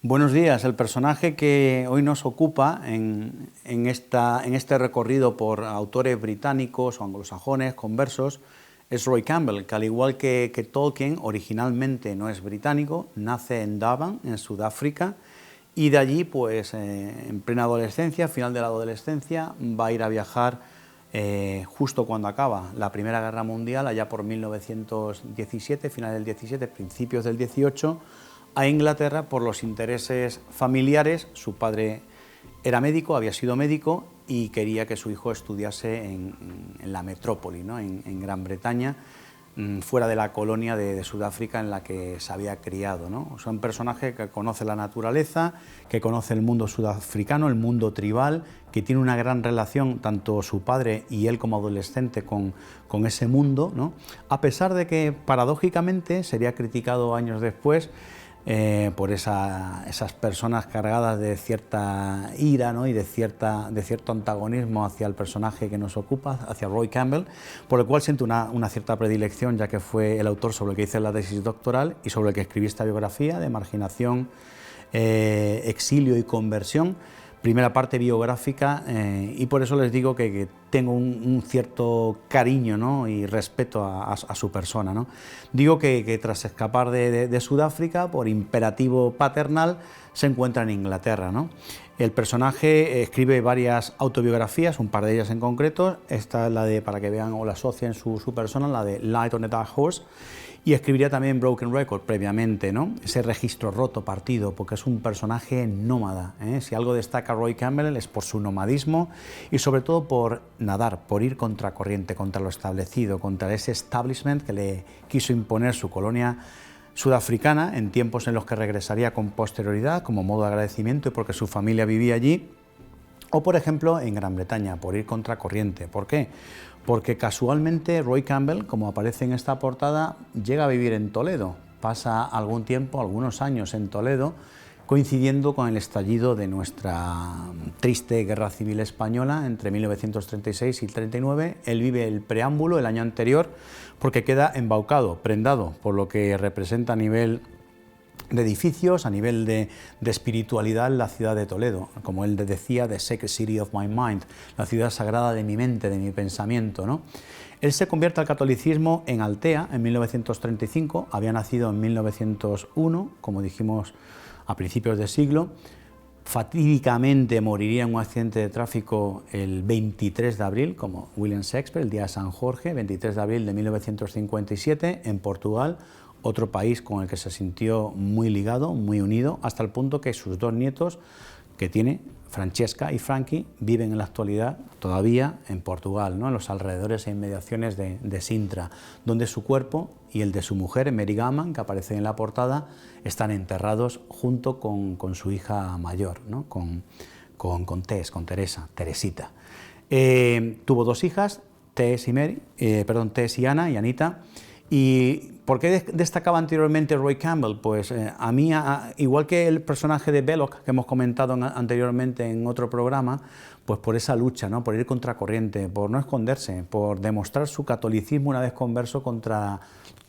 Buenos días. El personaje que hoy nos ocupa en este recorrido por autores británicos o anglosajones conversos es Roy Campbell, que al igual que Tolkien, originalmente no es británico, nace en Durban, en Sudáfrica, y de allí, pues, en plena adolescencia, final de la adolescencia, va a ir a viajar justo cuando acaba la Primera Guerra Mundial, allá por 1917, finales del 17, principios del 18, a Inglaterra por los intereses familiares. Su padre era médico, había sido médico y quería que su hijo estudiase en la metrópoli, ¿no? en Gran Bretaña, fuera de la colonia de Sudáfrica en la que se había criado, ¿no? O sea, un personaje que conoce la naturaleza, que conoce el mundo sudafricano, el mundo tribal, que tiene una gran relación, tanto su padre y él como adolescente, con ese mundo, ¿no? A pesar de que, paradójicamente, sería criticado años después por esas personas cargadas de cierta ira, ¿no? Y de cierto antagonismo hacia el personaje que nos ocupa, hacia Roy Campbell, por el cual siento una cierta predilección, ya que fue el autor sobre el que hice la tesis doctoral y sobre el que escribí esta biografía de marginación, exilio y conversión, primera parte biográfica, y por eso les digo que tengo un cierto cariño, ¿no? y respeto a su persona, ¿no? Digo que tras escapar de Sudáfrica, por imperativo paternal, se encuentra en Inglaterra, ¿no? El personaje escribe varias autobiografías, un par de ellas en concreto. Esta es la de, para que vean o la asocien su persona, la de Light on a Dark Horse. Y escribiría también Broken Record previamente, ¿no? Ese registro roto, partido, porque es un personaje nómada, ¿eh? Si algo destaca Roy Campbell es por su nomadismo y sobre todo por nadar, por ir contracorriente, contra lo establecido, contra ese establishment que le quiso imponer su colonia sudafricana en tiempos en los que regresaría con posterioridad como modo de agradecimiento y porque su familia vivía allí. O, por ejemplo, en Gran Bretaña, por ir contracorriente. ¿Por qué? Porque casualmente Roy Campbell, como aparece en esta portada, llega a vivir en Toledo. Pasa algún tiempo, algunos años en Toledo, coincidiendo con el estallido de nuestra triste Guerra Civil Española entre 1936 y 1939. Él vive el preámbulo el año anterior porque queda embaucado, prendado, por lo que representa a nivel de edificios, a nivel de espiritualidad, la ciudad de Toledo, como él decía, the sacred city of my mind, la ciudad sagrada de mi mente, de mi pensamiento, ¿no? Él se convierte al catolicismo en Altea en 1935, había nacido en 1901, como dijimos a principios de siglo. Fatídicamente moriría en un accidente de tráfico el 23 de abril, como William Shakespeare, el día de San Jorge, 23 de abril de 1957, en Portugal, otro país con el que se sintió muy ligado, muy unido, hasta el punto que sus dos nietos, que tiene, Francesca y Frankie, viven en la actualidad todavía en Portugal, ¿no? En los alrededores e inmediaciones de Sintra, donde su cuerpo y el de su mujer, Mary Gaman, que aparece en la portada, están enterrados junto con su hija mayor, ¿no? con Teresa, Teresita. Tuvo dos hijas, Tess y Ana y Anita. ¿Y por qué destacaba anteriormente Roy Campbell? Pues a mí, igual que el personaje de Belloc que hemos comentado anteriormente en otro programa, pues por esa lucha, ¿no? Por ir contracorriente, por no esconderse, por demostrar su catolicismo una vez converso contra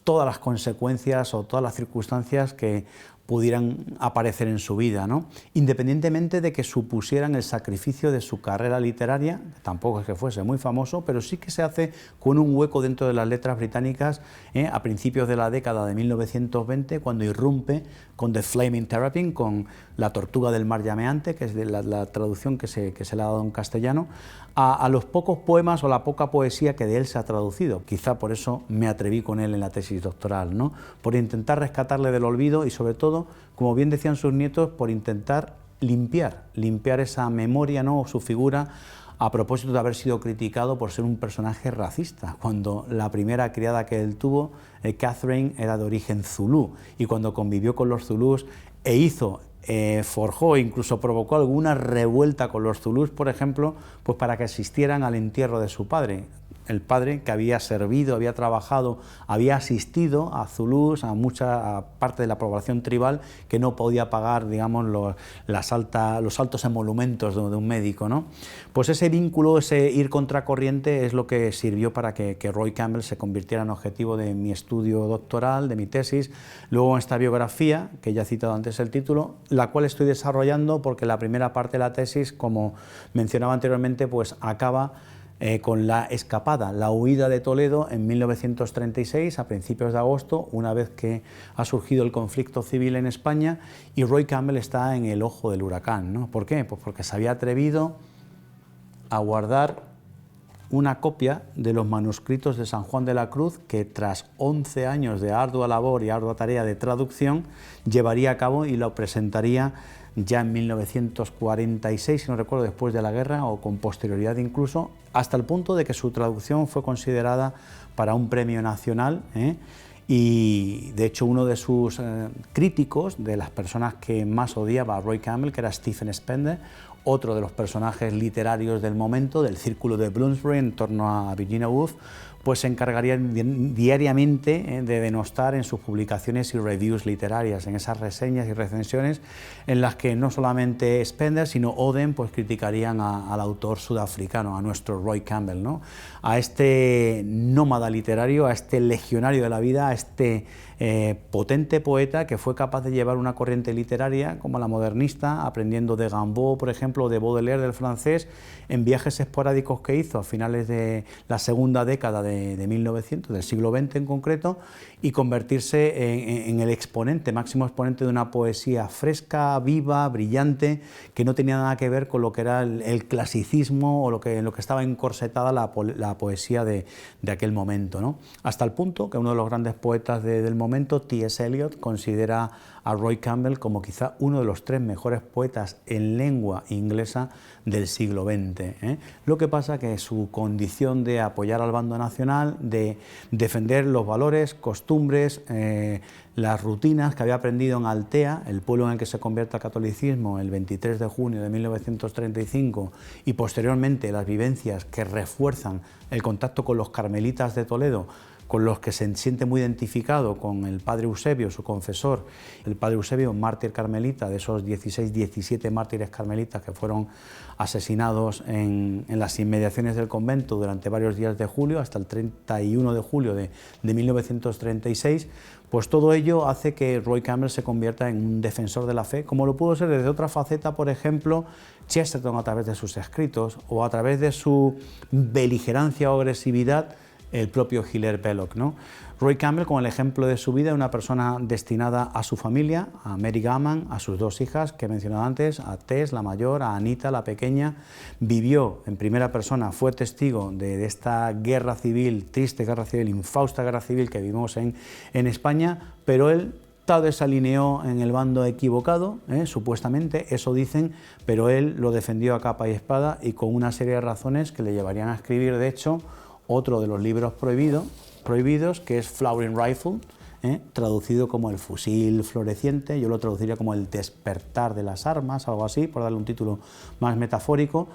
todas las consecuencias o todas las circunstancias que pudieran aparecer en su vida, ¿no? Independientemente de que supusieran el sacrificio de su carrera literaria, tampoco es que fuese muy famoso, pero sí que se hace con un hueco dentro de las letras británicas a principios de la década de 1920, cuando irrumpe con The Flaming Terrapin, con La tortuga del mar llameante, que es de la traducción que se le ha dado en castellano, a los pocos poemas o la poca poesía que de él se ha traducido. Quizá por eso me atreví con él en la tesis doctoral, ¿no? Por intentar rescatarle del olvido y sobre todo, como bien decían sus nietos, por intentar limpiar esa memoria, ¿no? O su figura, a propósito de haber sido criticado por ser un personaje racista, cuando la primera criada que él tuvo, Catherine, era de origen zulú, y cuando convivió con los zulús forjó, incluso provocó alguna revuelta con los zulús, por ejemplo, pues para que asistieran al entierro de su padre, el padre, que había servido, había trabajado, había asistido a zulús, a mucha parte de la población tribal que no podía pagar, digamos, los altos emolumentos de un médico, ¿no? Pues ese vínculo, ese ir contracorriente es lo que sirvió para que Roy Campbell se convirtiera en objetivo de mi estudio doctoral, de mi tesis, luego esta biografía, que ya he citado antes el título, la cual estoy desarrollando porque la primera parte de la tesis, como mencionaba anteriormente, pues acaba con la escapada, la huida de Toledo en 1936, a principios de agosto, una vez que ha surgido el conflicto civil en España, y Roy Campbell está en el ojo del huracán, ¿no? ¿Por qué? Pues porque se había atrevido a guardar una copia de los manuscritos de San Juan de la Cruz que, tras 11 años de ardua labor y ardua tarea de traducción, llevaría a cabo y lo presentaría ya en 1946, si no recuerdo, después de la guerra o con posterioridad incluso, hasta el punto de que su traducción fue considerada para un premio nacional, y de hecho uno de sus críticos, de las personas que más odiaba a Roy Campbell, que era Stephen Spender, otro de los personajes literarios del momento, del círculo de Bloomsbury en torno a Virginia Woolf, pues se encargaría diariamente de denostar en sus publicaciones y reviews literarias, en esas reseñas y recensiones en las que no solamente Spender, sino Oden, pues criticarían al autor sudafricano, a nuestro Roy Campbell, ¿no? A este nómada literario, a este legionario de la vida, a este potente poeta que fue capaz de llevar una corriente literaria como la modernista, aprendiendo de Rimbaud, por ejemplo, de Baudelaire, del francés, en viajes esporádicos que hizo a finales de la segunda década de 1900, del siglo XX en concreto, y convertirse en el exponente, máximo exponente de una poesía fresca, viva, brillante, que no tenía nada que ver con lo que era el clasicismo o en lo que estaba encorsetada la poesía de aquel momento, ¿no? Hasta el punto que uno de los grandes poetas del momento, T.S. Eliot, considera a Roy Campbell como quizá uno de los 3 mejores poetas en lengua inglesa del siglo XX. Lo que pasa que su condición de apoyar al bando nacional, de defender los valores, costumbres, las rutinas que había aprendido en Altea, el pueblo en el que se convierte al catolicismo el 23 de junio de 1935, y posteriormente las vivencias que refuerzan el contacto con los carmelitas de Toledo, con los que se siente muy identificado, con el padre Eusebio, su confesor, el padre Eusebio, mártir carmelita, de esos 17 mártires carmelitas que fueron asesinados en las inmediaciones del convento durante varios días de julio, hasta el 31 de julio de 1936, pues todo ello hace que Roy Campbell se convierta en un defensor de la fe, como lo pudo ser desde otra faceta, por ejemplo, Chesterton, a través de sus escritos, o a través de su beligerancia o agresividad, el propio Hilaire Belloc, ¿no? Roy Campbell, con el ejemplo de su vida, una persona destinada a su familia, a Mary Gammon, a sus 2 hijas que he mencionado antes, a Tess, la mayor, a Anita, la pequeña, vivió en primera persona, fue testigo de esta guerra civil, triste guerra civil, infausta guerra civil que vivimos en España, pero él tal vez se alineó en el bando equivocado, supuestamente, eso dicen, pero él lo defendió a capa y espada y con una serie de razones que le llevarían a escribir, de hecho, otro de los libros prohibidos, que es Flowering Rifle, traducido como el fusil floreciente, yo lo traduciría como el despertar de las armas, algo así, por darle un título más metafórico,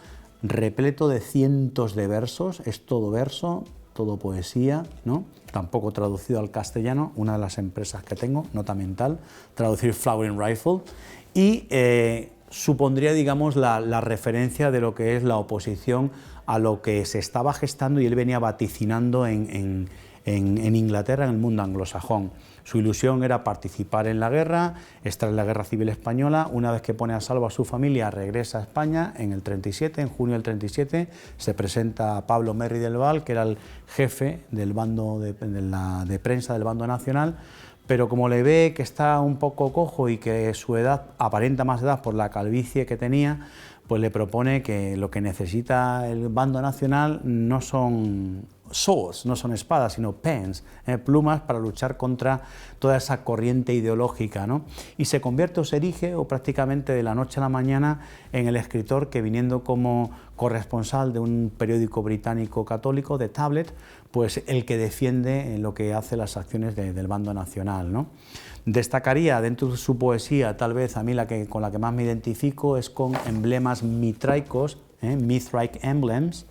repleto de cientos de versos, es todo verso, todo poesía, ¿no? Tampoco traducido al castellano, una de las empresas que tengo, Nota Mental, traducir Flowering Rifle, y supondría, digamos, la referencia de lo que es la oposición a lo que se estaba gestando y él venía vaticinando en Inglaterra, en el mundo anglosajón. Su ilusión era participar en la guerra, estar en la Guerra Civil Española. Una vez que pone a salvo a su familia, regresa a España en el 37, en junio del 37, se presenta a Pablo Merry del Val, que era el jefe del bando de prensa del bando nacional, pero como le ve que está un poco cojo y que su edad aparenta más edad por la calvicie que tenía, pues le propone que lo que necesita el bando nacional no son swords, no son espadas, sino pens, plumas, para luchar contra toda esa corriente ideológica, ¿no? Y se convierte o se erige, o prácticamente de la noche a la mañana, en el escritor que, viniendo como corresponsal de un periódico británico católico, de Tablet, pues el que defiende lo que hace las acciones del bando nacional, ¿no? Destacaría dentro de su poesía, tal vez a mí con la que más me identifico es con emblemas mitraicos, Mithraic Emblems,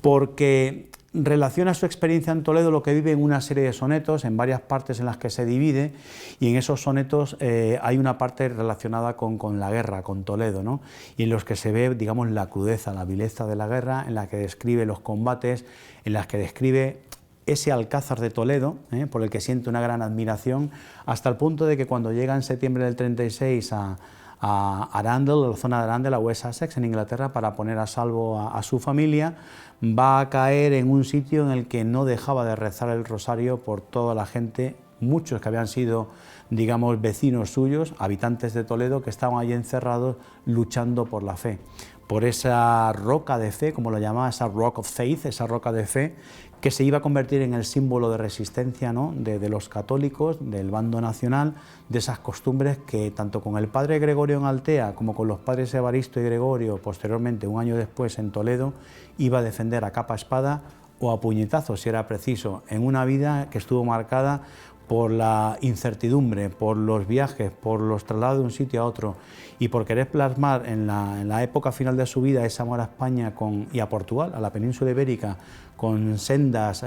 porque relaciona su experiencia en Toledo, lo que vive, en una serie de sonetos, en varias partes en las que se divide, y en esos sonetos hay una parte relacionada con la guerra, con Toledo, ¿no? Y en los que se ve, digamos, la crudeza, la vileza de la guerra, en la que describe los combates, en las que describe ese Alcázar de Toledo, por el que siente una gran admiración, hasta el punto de que cuando llega en septiembre del 36 a Arundel, la zona de Arundel, a West Sussex, en Inglaterra, para poner a salvo a su familia, va a caer en un sitio en el que no dejaba de rezar el rosario por toda la gente, muchos que habían sido, digamos, vecinos suyos, habitantes de Toledo, que estaban allí encerrados luchando por la fe, por esa roca de fe, como lo llamaba, esa Rock of Faith, esa roca de fe, que se iba a convertir en el símbolo de resistencia, ¿no?, de los católicos, del bando nacional, de esas costumbres que tanto con el padre Gregorio en Altea como con los padres Evaristo y Gregorio, posteriormente, un año después, en Toledo, iba a defender a capa espada o a puñetazos, si era preciso, en una vida que estuvo marcada por la incertidumbre, por los viajes, por los traslados de un sitio a otro, y por querer plasmar en la época final de su vida ese amor a España y a Portugal, a la península ibérica, con sendas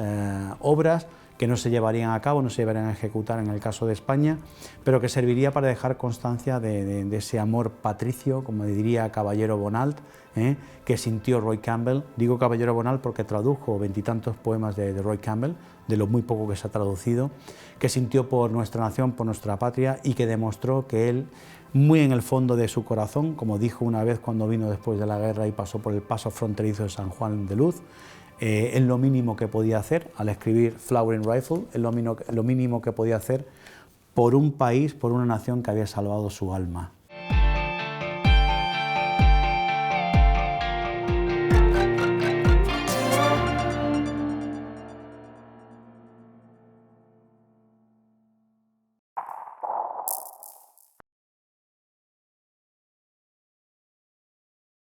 obras que no se llevarían a cabo, no se llevarían a ejecutar en el caso de España, pero que serviría para dejar constancia de ese amor patricio, como diría Caballero Bonald, que sintió Roy Campbell. Digo Caballero Bonald porque tradujo veintitantos poemas de Roy Campbell, de lo muy poco que se ha traducido, que sintió por nuestra nación, por nuestra patria, y que demostró que él, muy en el fondo de su corazón, como dijo una vez cuando vino después de la guerra y pasó por el paso fronterizo de San Juan de Luz, es lo mínimo que podía hacer al escribir Flowering Rifle, es lo mínimo que podía hacer por un país, por una nación que había salvado su alma.